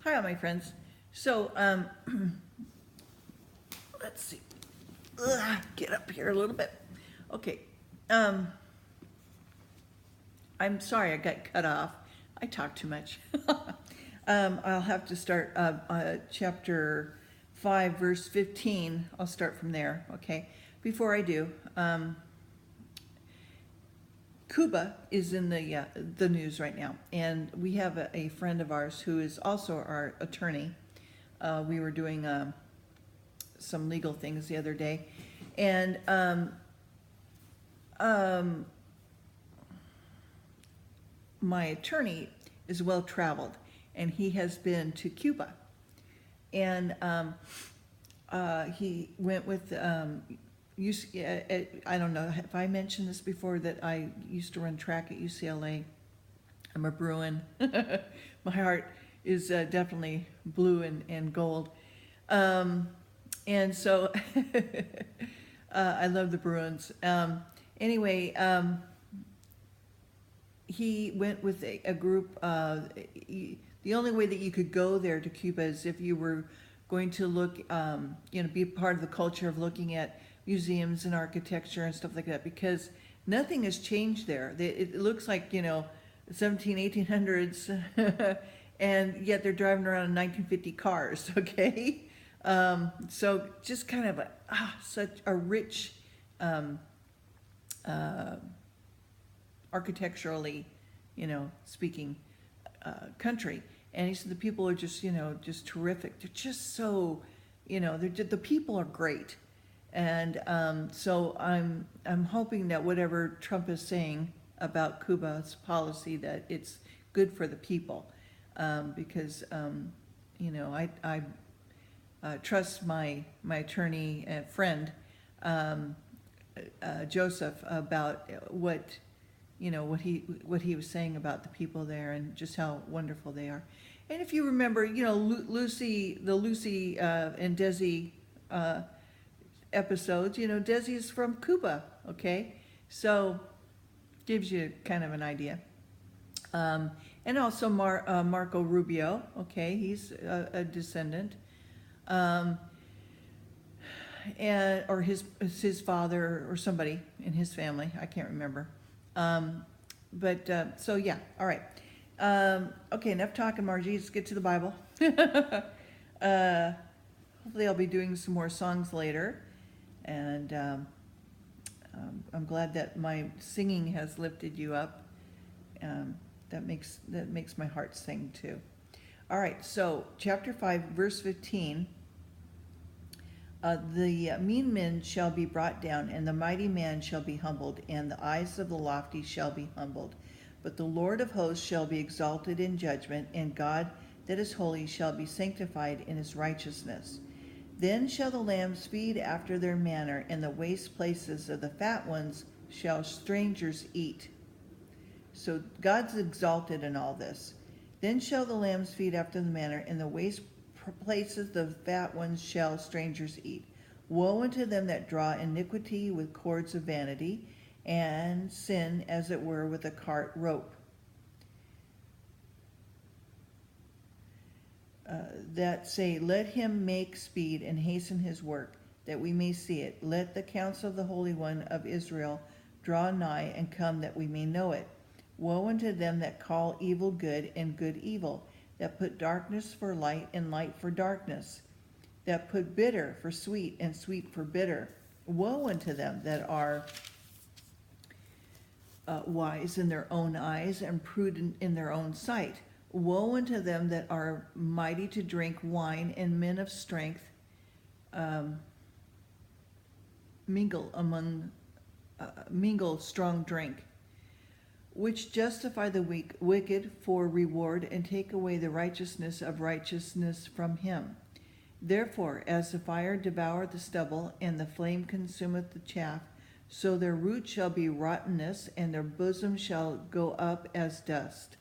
Hi, all my friends. So, let's see. Get up here a little bit. Okay. Um, I'm sorry I got cut off. I talk too much. I'll have to start chapter 5, verse 15. I'll start from there, okay? Before I do, Cuba is in the news right now, and we have a friend of ours who is also our attorney. We were doing some legal things the other day, and my attorney is well traveled, and he has been to Cuba, and he went with I don't know if I mentioned this before, that I used to run track at UCLA. I'm a Bruin. My heart is definitely blue and gold. And so I love the Bruins. Anyway, he went with a group. The only way that you could go there to Cuba is if you were going to look, be part of the culture of looking at museums and architecture and stuff like that, because nothing has changed there. It looks like, 1800s, and yet they're driving around in 1950 cars, okay? So just kind of such a rich, architecturally, speaking, country. And he said the people are just, just terrific. They're just so, the people are great. And so I'm hoping that whatever Trump is saying about Cuba's policy, that it's good for the people, because I trust my attorney and friend Joseph about what he was saying about the people there and just how wonderful they are. And if you remember, Lucy and Desi episodes, Desi is from Cuba, okay? So gives you kind of an idea. And also Marco Rubio, okay, he's a descendant. Or his father or somebody in his family, I can't remember. So yeah, all right. Okay, enough talking, Margie. Let's get to the Bible. Hopefully I'll be doing some more songs later. And I'm glad that my singing has lifted you up. That makes my heart sing too. All right, so chapter 5, verse 15. The mean men shall be brought down, and the mighty man shall be humbled, and the eyes of the lofty shall be humbled. But the Lord of hosts shall be exalted in judgment, and God that is holy shall be sanctified in his righteousness. Then shall the lambs feed after their manner, and the waste places of the fat ones shall strangers eat. So God's exalted in all this. Then shall the lambs feed after the manner, and the waste places the fat ones shall strangers eat. Woe unto them that draw iniquity with cords of vanity, and sin as it were with a cart rope. That say, let him make speed and hasten his work, that we may see it. Let the counsel of the Holy One of Israel draw nigh and come, that we may know it. Woe unto them that call evil good and good evil, that put darkness for light and light for darkness, that put bitter for sweet and sweet for bitter. Woe unto them that are wise in their own eyes and prudent in their own sight. Woe unto them that are mighty to drink wine, and men of strength mingle strong drink, which justify the wicked for reward, and take away the righteousness of righteousness from him. Therefore, as the fire devoureth the stubble, and the flame consumeth the chaff, so their root shall be rottenness, and their bosom shall go up as dust,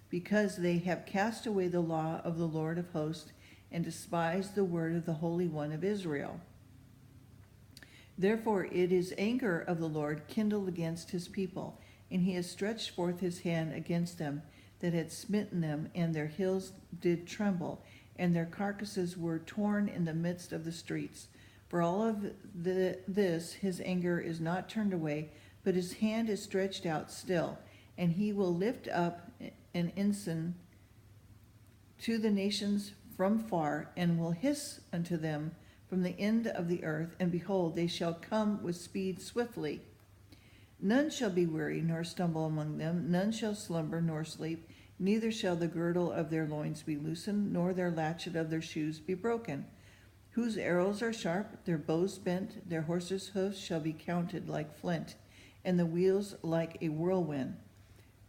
because they have cast away the law of the Lord of hosts, and despised the word of the Holy One of Israel. Therefore it is anger of the Lord kindled against his people, and he has stretched forth his hand against them, that had smitten them, and their hills did tremble, and their carcasses were torn in the midst of the streets. For all of this his anger is not turned away, but his hand is stretched out still, and he will lift up an ensign to the nations from far, and will hiss unto them from the end of the earth, and behold, they shall come with speed swiftly. None shall be weary, nor stumble among them, none shall slumber, nor sleep, neither shall the girdle of their loins be loosened, nor their latchet of their shoes be broken. Whose arrows are sharp, their bows bent, their horses' hoofs shall be counted like flint, and the wheels like a whirlwind.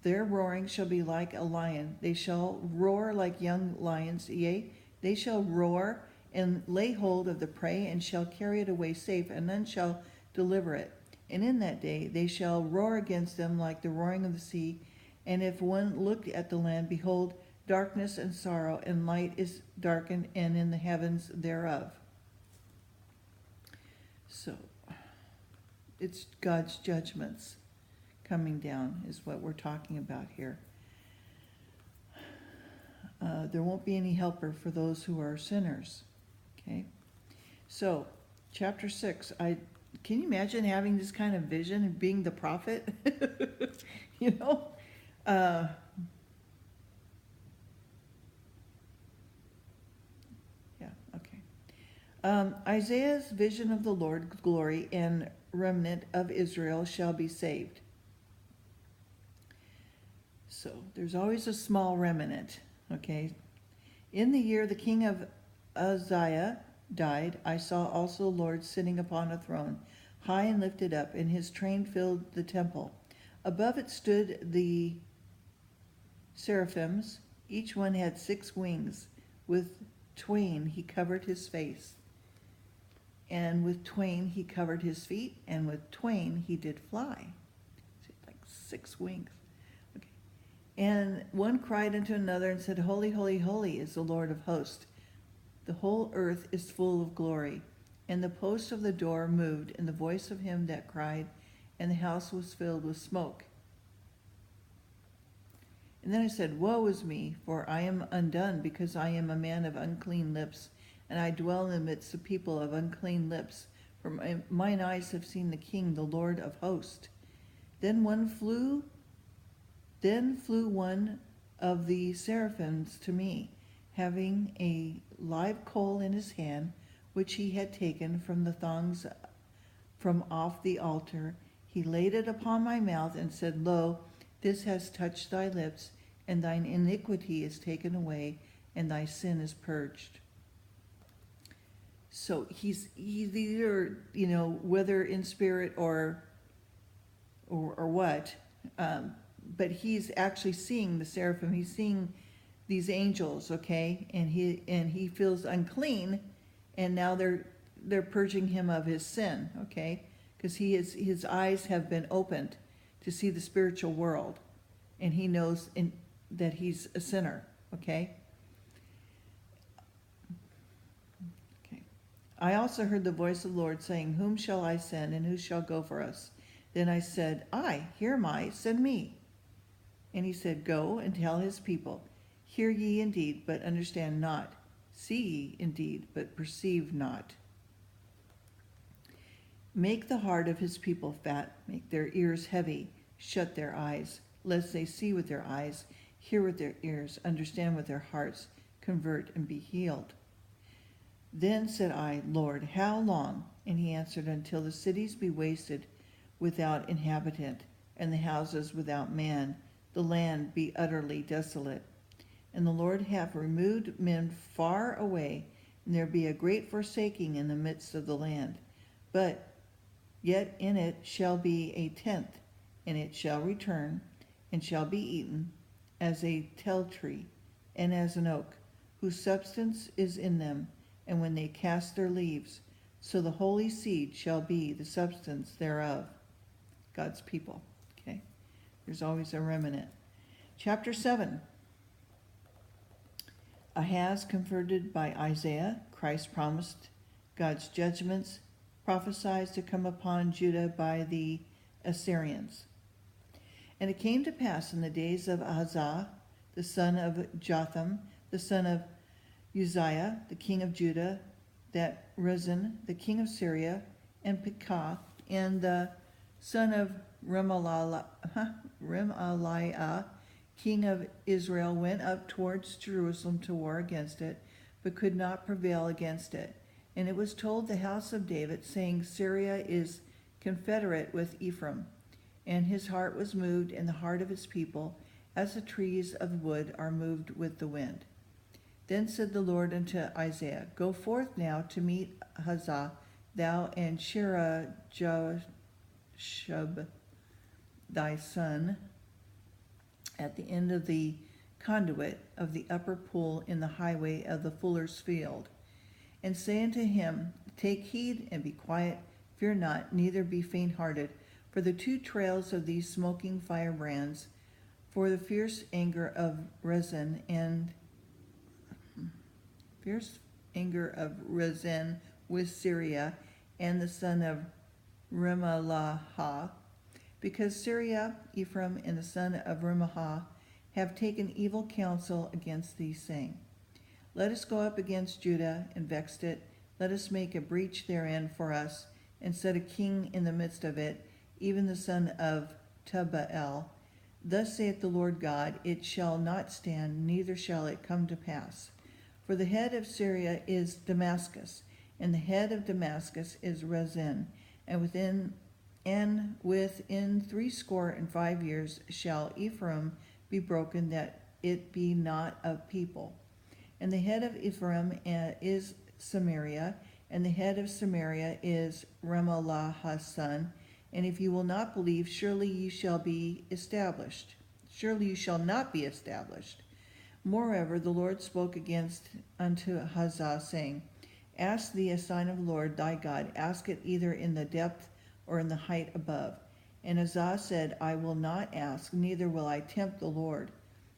Their roaring shall be like a lion, they shall roar like young lions, yea, they shall roar and lay hold of the prey, and shall carry it away safe, and none shall deliver it. And in that day they shall roar against them like the roaring of the sea. And if one looked at the land, behold, darkness and sorrow, and light is darkened, and in the heavens thereof. So, it's God's judgments coming down is what we're talking about here. There won't be any helper for those who are sinners. Okay? So, chapter 6, can you imagine having this kind of vision and being the prophet? You know? Yeah, okay. Isaiah's vision of the Lord's glory and remnant of Israel shall be saved. So there's always a small remnant, okay? In the year the king of Isaiah died, I saw also the Lord sitting upon a throne, high and lifted up, and his train filled the temple. Above it stood the seraphims. Each one had 6 wings. With twain he covered his face, and with twain he covered his feet, and with twain he did fly. Like 6 wings. Okay. And one cried unto another and said, Holy, holy, holy is the Lord of hosts. The whole earth is full of glory. And the post of the door moved in the voice of him that cried, and the house was filled with smoke. And then I said, Woe is me, for I am undone, because I am a man of unclean lips, and I dwell in the midst of people of unclean lips. For mine eyes have seen the King, the Lord of hosts. Then flew one of the seraphims to me, having a live coal in his hand, which he had taken from the thongs from off the altar. He laid it upon my mouth and said, Lo, this has touched thy lips, and thine iniquity is taken away, and thy sin is purged. So he's either, whether in spirit or what, but he's actually seeing the seraphim. He's seeing these angels, okay, and he feels unclean, and now they're purging him of his sin, okay, because his eyes have been opened to see the spiritual world, and he knows that he's a sinner, okay. I also heard the voice of the Lord saying, Whom shall I send, and who shall go for us? Then I said, here am I, send me. And he said, Go and tell his people, Hear ye indeed, but understand not. See ye indeed, but perceive not. Make the heart of his people fat, make their ears heavy, shut their eyes, lest they see with their eyes, hear with their ears, understand with their hearts, convert and be healed. Then said I, Lord, how long? And he answered, Until the cities be wasted without inhabitant, and the houses without man, the land be utterly desolate. And the Lord hath removed men far away, and there be a great forsaking in the midst of the land. But yet in it shall be a tenth, and it shall return, and shall be eaten, as a tell tree, and as an oak, whose substance is in them, and when they cast their leaves, so the holy seed shall be the substance thereof. God's people, okay? There's always a remnant. Chapter 7. Ahaz converted by Isaiah. Christ promised God's judgments, prophesied to come upon Judah by the Assyrians. And it came to pass in the days of Ahaz, the son of Jotham, the son of Uzziah, the king of Judah, that Rezin, the king of Syria, and Pekah, and the son of Remaliah, king of Israel, went up towards Jerusalem to war against it, but could not prevail against it. And it was told the house of David, saying, Syria is confederate with Ephraim. And his heart was moved, and the heart of his people, as the trees of wood are moved with the wind. Then said the Lord unto Isaiah, Go forth now to meet Ahaz, thou and Shear-Jashub thy son, at the end of the conduit of the upper pool in the highway of the fuller's field. And say unto him, Take heed and be quiet, fear not, neither be faint-hearted, for the two trails of these smoking firebrands, for the fierce anger of Rezin with Syria, and the son of Remaliah, because Syria, Ephraim, and the son of Remaliah have taken evil counsel against thee, saying, Let us go up against Judah and vex it, let us make a breach therein for us, and set a king in the midst of it, even the son of Tabbael. Thus saith the Lord God, It shall not stand, neither shall it come to pass. For the head of Syria is Damascus, and the head of Damascus is Rezin, and within 65 years shall Ephraim be broken, that it be not a people. And the head of Ephraim is Samaria, and the head of Samaria is Remaliah's son. And if you will not believe, surely you shall be established. Surely you shall not be established. Moreover, the Lord spoke unto Ahaz, saying, Ask thee a sign of the Lord thy God, ask it either in the depth or in the height above. And Ahaz said, I will not ask, neither will I tempt the Lord.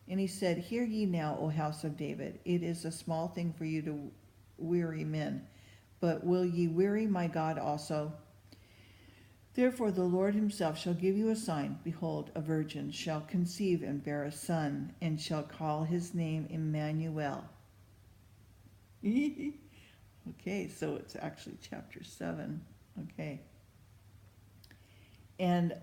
And he said, Hear ye now, O house of David, it is a small thing for you to weary men, but will ye weary my God also? Therefore the Lord himself shall give you a sign. Behold, a virgin shall conceive and bear a son, and shall call his name Emmanuel. Okay, so it's actually chapter 7. Okay. And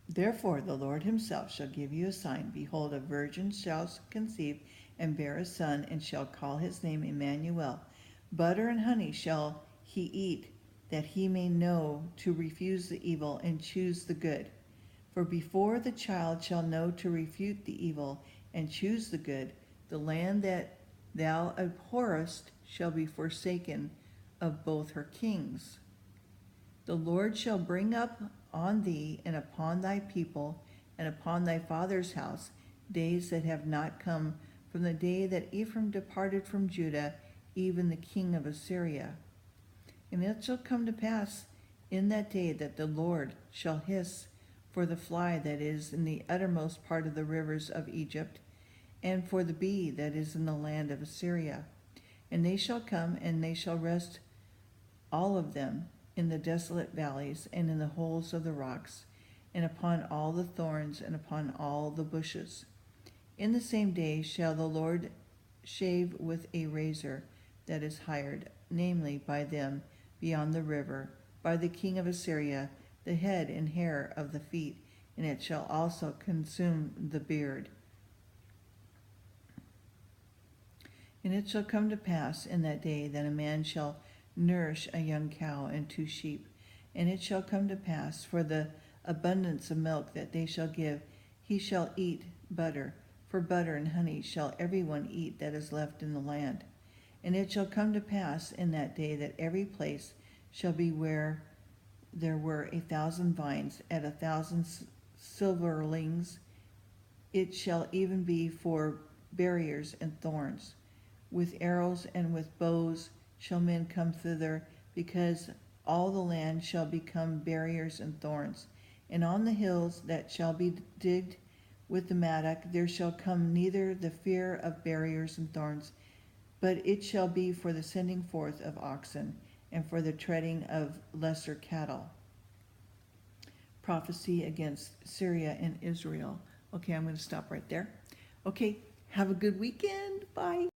therefore the Lord himself shall give you a sign. Behold, a virgin shall conceive and bear a son, and shall call his name Emmanuel. Butter and honey shall he eat, that he may know to refuse the evil and choose the good. For before the child shall know to refute the evil and choose the good, the land that thou abhorrest shall be forsaken of both her kings. The Lord shall bring up on thee and upon thy people and upon thy father's house days that have not come from the day that Ephraim departed from Judah, even the king of Assyria. And it shall come to pass in that day that the Lord shall hiss for the fly that is in the uttermost part of the rivers of Egypt, and for the bee that is in the land of Assyria. And they shall come, and they shall rest all of them in the desolate valleys, and in the holes of the rocks, and upon all the thorns, and upon all the bushes. In the same day shall the Lord shave with a razor that is hired, namely by them beyond the river, by the king of Assyria, the head and hair of the feet, and it shall also consume the beard. And it shall come to pass in that day that a man shall nourish a young cow and 2 sheep. And it shall come to pass, for the abundance of milk that they shall give, he shall eat butter. For butter and honey shall every one eat that is left in the land. And it shall come to pass in that day that every place shall be where there were 1,000 vines at 1,000 silverlings. It shall even be for barriers and thorns. With arrows and with bows shall men come thither, because all the land shall become barriers and thorns. And on the hills that shall be digged with the mattock there shall come neither the fear of barriers and thorns, but it shall be for the sending forth of oxen, and for the treading of lesser cattle. Prophecy against Syria and Israel. Okay, I'm going to stop right there. Okay, have a good weekend. Bye.